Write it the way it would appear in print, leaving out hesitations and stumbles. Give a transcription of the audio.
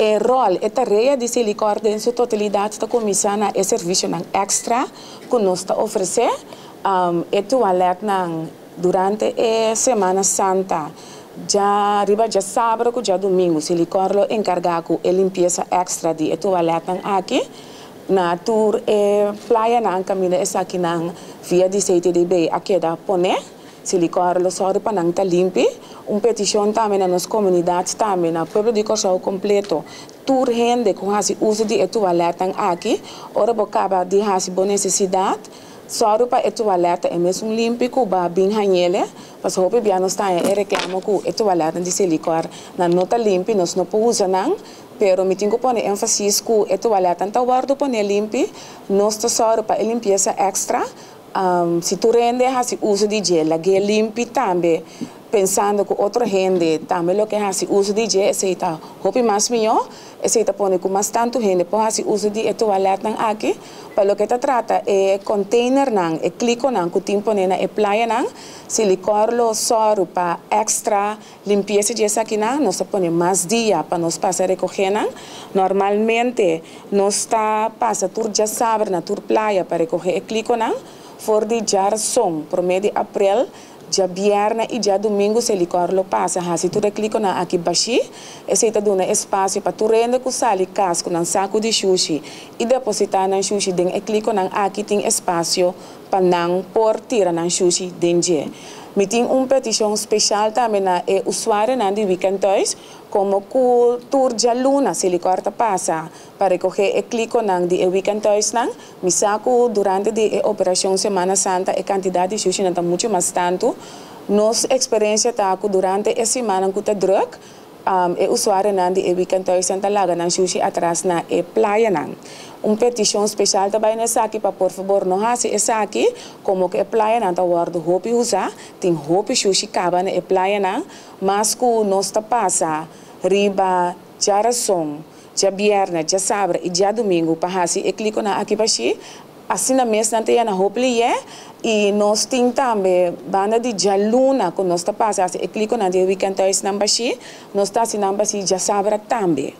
O rol, a tarefa de Silicor em sua totalidade está começando a serviço extra que nós está oferecendo. E toalete durante a Semana Santa. Já arriba já sábado, já domingo, Silicor lo encargado a limpeza extra de toalete aqui. Na tour playa na caminho essa aqui na via de CTDB aqui da Pone. Silicor lo sorry para não tá limpo. Petição também na nossa comunidade também na pueblo de Corsao completo. Tour gente com esse uso de toalete aqui. Ora bocaba de essa boa necessidade. Só para a toalete é mesmo limpo, cuba bem hanhele, mas o que nós está reclamo que a toalete de Silicor não está limpa, nós não podemos usar não, pero me tenho que pôr ênfase que a toalete está guardo para limpa, nós está só para a limpeza extra, se tu rende esse uso de gel, que é limpo também, pensando que outra gente também lo que esse uso de gel, se está hopi mais melhor, se está pondo com mais tanto gente por esse uso de toalete aqui, para lo que se trata é container é clico que tem poner na playa Silicor lo só para extra limpeza de essa aqui nós põe mais dia para nós passar a recoger normalmente nós está passa tur já sabe na tur playa para recoger clico for de jar som promedio de abril já viernes e já domingo Silicor lo passa, se tu clica aqui baixo, esse está dando espaço para tu rende com sal e casco num saco de sushi e depositar no sushi dentro e clica aqui tem espaço para não pôr tirar no sushi dentro. Me tem petição especial também na usuário de Weekend Toys, como tour de luna Silicor passa para recoger e clico de Weekend Toys me saco durante a operação Semana Santa a quantidade de sushi não está muito mais tanto. Nossa experiência está durante a semana que está druk, o usuário de Weekend Toys está laga na sushi atrás na playa petição especial também nessa aqui para por favor não haja essa aqui como que a playa não está guardo roupa usar tem roupa sushi caba na playa mas que nós está passa riba já razão já viernes já sábado e já domingo para haja e clico aqui baixo assim na mesa não tem na roupa e nós temos também banda de jaluna que nós está passa e clico na de Weekend Toys na baixo nós está assim na baixo já sábado também